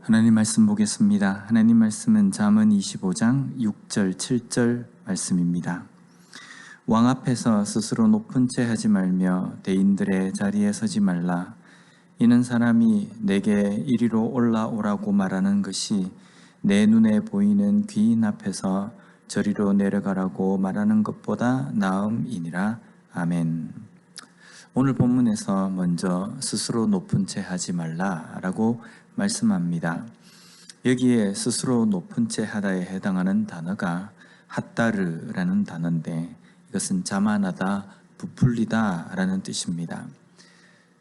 하나님 말씀 보겠습니다. 하나님 말씀은 잠언 25장 6절 7절 말씀입니다. 왕 앞에서 스스로 높은 채 하지 말며 대인들의 자리에 서지 말라. 이는 사람이 내게 이리로 올라오라고 말하는 것이 내 눈에 보이는 귀인 앞에서 저리로 내려가라고 말하는 것보다 나음이니라. 아멘. 오늘 본문에서 먼저 스스로 높은 채 하지 말라라고 말씀합니다. 여기에 스스로 높은 채 하다에 해당하는 단어가 핫다르라는 단어인데 이것은 자만하다, 부풀리다 라는 뜻입니다.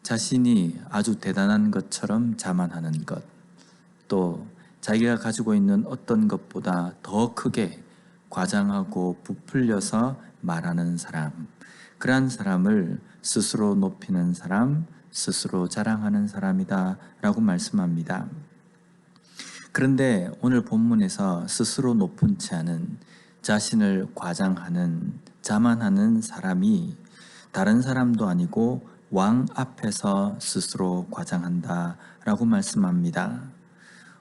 자신이 아주 대단한 것처럼 자만하는 것, 또 자기가 가지고 있는 어떤 것보다 더 크게 과장하고 부풀려서 말하는 사람, 그러한 사람을 스스로 높이는 사람, 스스로 자랑하는 사람이다 라고 말씀합니다. 그런데 오늘 본문에서 스스로 높은 채 하는, 자신을 과장하는, 자만하는 사람이 다른 사람도 아니고 왕 앞에서 스스로 과장한다 라고 말씀합니다.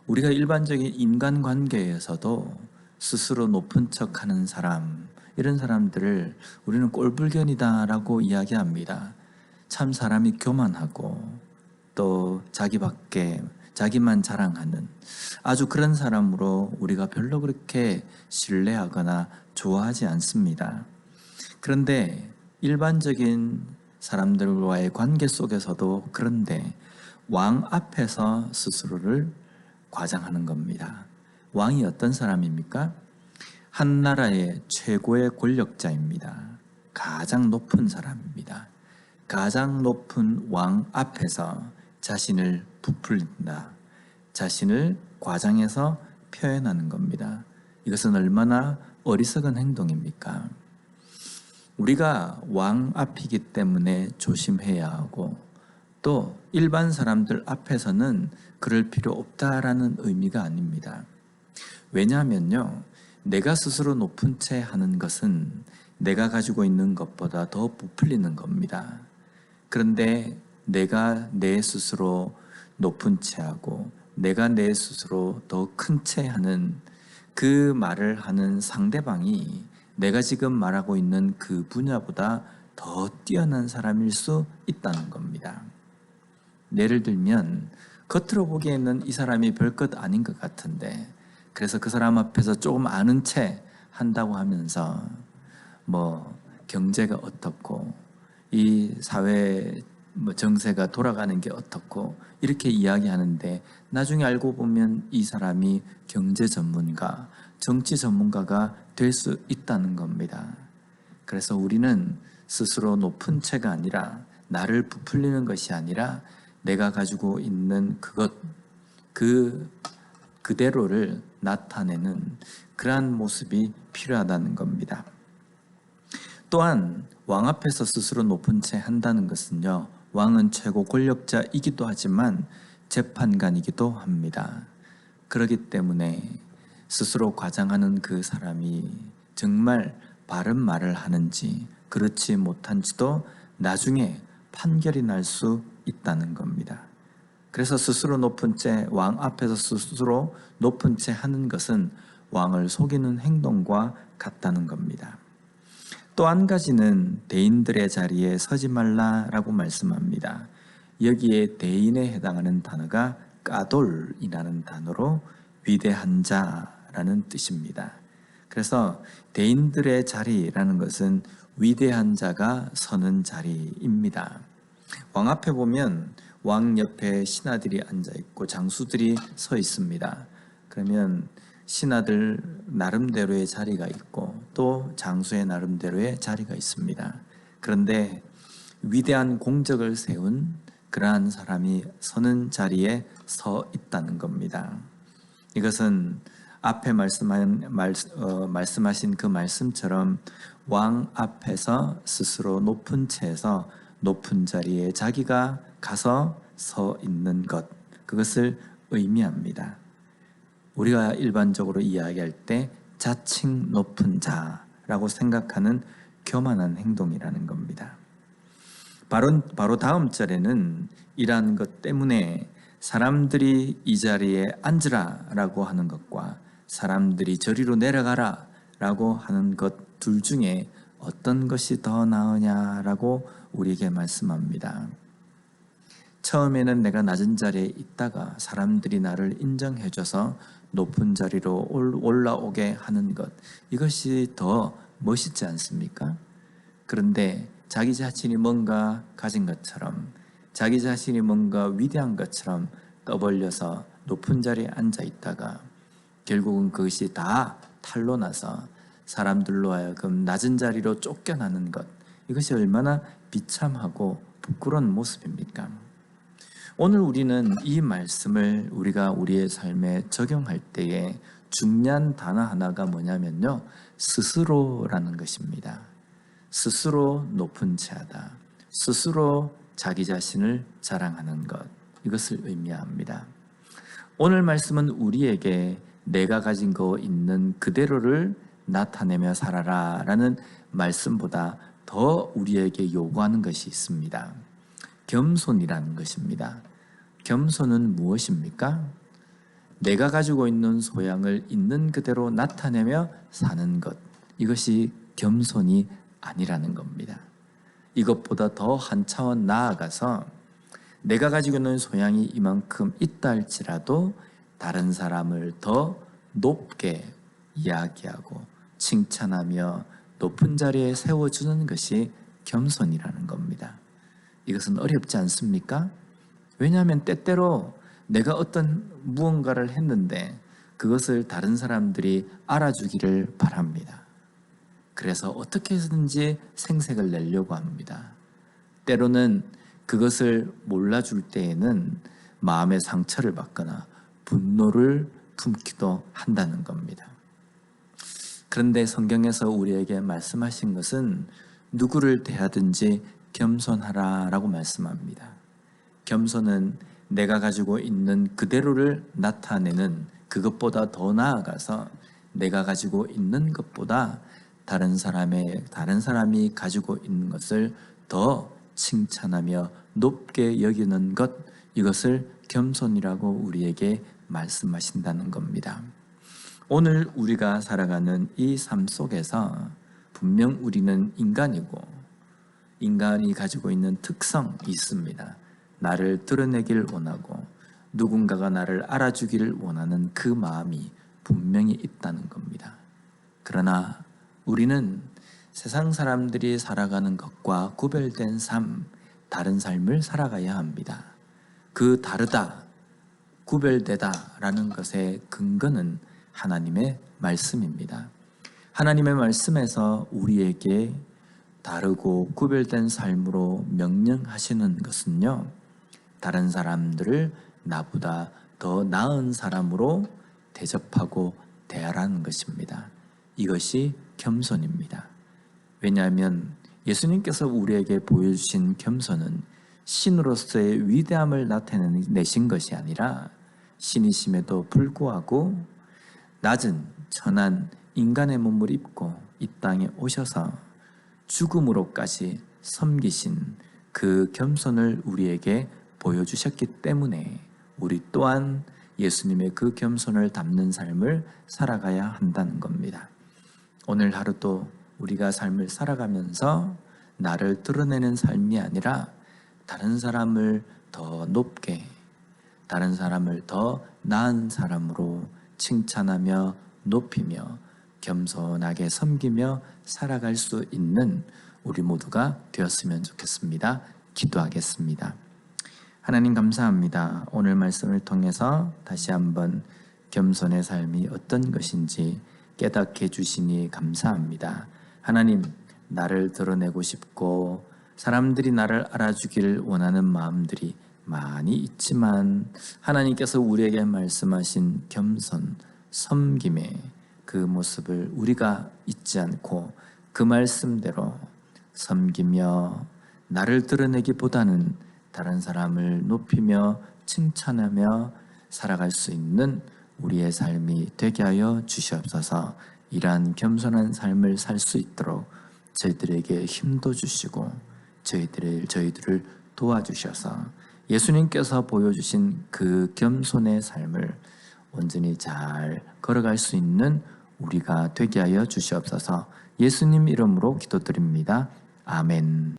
우리가 일반적인 인간관계에서도 스스로 높은 척하는 사람, 이런 사람들을 우리는 꼴불견이다 라고 이야기합니다. 참 사람이 교만하고 또 자기밖에 자기만 자랑하는 아주 그런 사람으로 우리가 별로 그렇게 신뢰하거나 좋아하지 않습니다. 그런데 일반적인 사람들과의 관계 속에서도 그런데 왕 앞에서 스스로를 과장하는 겁니다. 왕이 어떤 사람입니까? 한 나라의 최고의 권력자입니다. 가장 높은 사람입니다. 가장 높은 왕 앞에서 자신을 부풀린다. 자신을 과장해서 표현하는 겁니다. 이것은 얼마나 어리석은 행동입니까? 우리가 왕 앞이기 때문에 조심해야 하고 또 일반 사람들 앞에서는 그럴 필요 없다라는 의미가 아닙니다. 왜냐하면요, 내가 스스로 높은 채 하는 것은 내가 가지고 있는 것보다 더 부풀리는 겁니다. 그런데 내가 내 스스로 높은 채 하고 내가 내 스스로 더 큰 채 하는 그 말을 하는 상대방이 내가 지금 말하고 있는 그 분야보다 더 뛰어난 사람일 수 있다는 겁니다. 예를 들면 겉으로 보기에는 이 사람이 별것 아닌 것 같은데 그래서 그 사람 앞에서 조금 아는 채 한다고 하면서 경제가 어떻고 이 사회 정세가 돌아가는 게 어떻고 이렇게 이야기하는데 나중에 알고 보면 이 사람이 경제 전문가, 정치 전문가가 될 수 있다는 겁니다. 그래서 우리는 스스로 높은 채가 아니라 나를 부풀리는 것이 아니라 내가 가지고 있는 그대로를 나타내는 그러한 모습이 필요하다는 겁니다. 또한 왕 앞에서 스스로 높은 채 한다는 것은요, 왕은 최고 권력자이기도 하지만 재판관이기도 합니다. 그렇기 때문에 스스로 과장하는 그 사람이 정말 바른 말을 하는지 그렇지 못한지도 나중에 판결이 날 수 있다는 겁니다. 그래서 스스로 높은 채, 왕 앞에서 스스로 높은 채 하는 것은 왕을 속이는 행동과 같다는 겁니다. 또 한 가지는 대인들의 자리에 서지 말라라고 말씀합니다. 여기에 대인에 해당하는 단어가 까돌이라는 단어로 위대한 자라는 뜻입니다. 그래서 대인들의 자리라는 것은 위대한 자가 서는 자리입니다. 왕 앞에 보면 왕 옆에 신하들이 앉아 있고 장수들이 서 있습니다. 그러면 신하들 나름대로의 자리가 있고 또 장수의 나름대로의 자리가 있습니다. 그런데 위대한 공적을 세운 그러한 사람이 서는 자리에 서 있다는 겁니다. 이것은 앞에 말씀하신 그 말씀처럼 왕 앞에서 스스로 높은 채에서 높은 자리에 자기가 가서 서 있는 것, 그것을 의미합니다. 우리가 일반적으로 이야기할 때 자칭 높은 자라고 생각하는 교만한 행동이라는 겁니다. 바로 다음 절에는 이러한 것 때문에 사람들이 이 자리에 앉으라라고 하는 것과 사람들이 저리로 내려가라라고 하는 것 둘 중에 어떤 것이 더 나으냐라고 우리에게 말씀합니다. 처음에는 내가 낮은 자리에 있다가 사람들이 나를 인정해줘서 높은 자리로 올라오게 하는 것, 이것이 더 멋있지 않습니까? 그런데 자기 자신이 뭔가 가진 것처럼, 자기 자신이 뭔가 위대한 것처럼 떠벌려서 높은 자리에 앉아 있다가 결국은 그것이 다 탄로 나서 사람들로 하여금 낮은 자리로 쫓겨나는 것, 이것이 얼마나 비참하고 부끄러운 모습입니까? 오늘 우리는 이 말씀을 우리가 우리의 삶에 적용할 때에 중요한 단어 하나가 뭐냐면요, 스스로라는 것입니다. 스스로 높은 채하다, 스스로 자기 자신을 자랑하는 것, 이것을 의미합니다. 오늘 말씀은 우리에게 내가 가진 거 있는 그대로를 나타내며 살아라 라는 말씀보다 더 우리에게 요구하는 것이 있습니다. 겸손이라는 것입니다. 겸손은 무엇입니까? 내가 가지고 있는 소양을 있는 그대로 나타내며 사는 것, 이것이 겸손이 아니라는 겁니다. 이것보다 더 한 차원 나아가서 내가 가지고 있는 소양이 이만큼 있다 할지라도 다른 사람을 더 높게 이야기하고 칭찬하며 높은 자리에 세워주는 것이 겸손이라는 겁니다. 이것은 어렵지 않습니까? 왜냐하면 때때로 내가 어떤 무언가를 했는데 그것을 다른 사람들이 알아주기를 바랍니다. 그래서 어떻게 해서든지 생색을 내려고 합니다. 때로는 그것을 몰라줄 때에는 마음의 상처를 받거나 분노를 품기도 한다는 겁니다. 그런데 성경에서 우리에게 말씀하신 것은 누구를 대하든지 겸손하라라고 말씀합니다. 겸손은 내가 가지고 있는 그대로를 나타내는 그것보다 더 나아가서 내가 가지고 있는 것보다 다른 사람이 가지고 있는 것을 더 칭찬하며 높게 여기는 것, 이것을 겸손이라고 우리에게 말씀하신다는 겁니다. 오늘 우리가 살아가는 이 삶 속에서 분명 우리는 인간이고 인간이 가지고 있는 특성이 있습니다. 나를 드러내길 원하고 누군가가 나를 알아주기를 원하는 그 마음이 분명히 있다는 겁니다. 그러나 우리는 세상 사람들이 살아가는 것과 구별된 삶, 다른 삶을 살아가야 합니다. 그 다르다, 구별되다라는 것의 근거는 하나님의 말씀입니다. 하나님의 말씀에서 우리에게 다르고 구별된 삶으로 명령하시는 것은요, 다른 사람들을 나보다 더 나은 사람으로 대접하고 대하라는 것입니다. 이것이 겸손입니다. 왜냐하면 예수님께서 우리에게 보여주신 겸손은 신으로서의 위대함을 나타내신 것이 아니라 신이심에도 불구하고 낮은 천한 인간의 몸을 입고 이 땅에 오셔서 죽음으로까지 섬기신 그 겸손을 우리에게 보여주셨기 때문에 우리 또한 예수님의 그 겸손을 담는 삶을 살아가야 한다는 겁니다. 오늘 하루도 우리가 삶을 살아가면서 나를 드러내는 삶이 아니라 다른 사람을 더 높게, 다른 사람을 더 나은 사람으로 칭찬하며 높이며 겸손하게 섬기며 살아갈 수 있는 우리 모두가 되었으면 좋겠습니다. 기도하겠습니다. 하나님 감사합니다. 오늘 말씀을 통해서 다시 한번 겸손의 삶이 어떤 것인지 깨닫게 해주시니 감사합니다. 하나님, 나를 드러내고 싶고 사람들이 나를 알아주기를 원하는 마음들이 많이 있지만 하나님께서 우리에게 말씀하신 겸손, 섬김의 그 모습을 우리가 잊지 않고 그 말씀대로 섬기며 나를 드러내기보다는 다른 사람을 높이며 칭찬하며 살아갈 수 있는 우리의 삶이 되게 하여 주시옵소서. 이러한 겸손한 삶을 살 수 있도록 저희들에게 힘도 주시고 저희들을 도와주셔서 예수님께서 보여주신 그 겸손의 삶을 온전히 잘 걸어갈 수 있는 우리가 되게 하여 주시옵소서. 예수님 이름으로 기도드립니다. 아멘.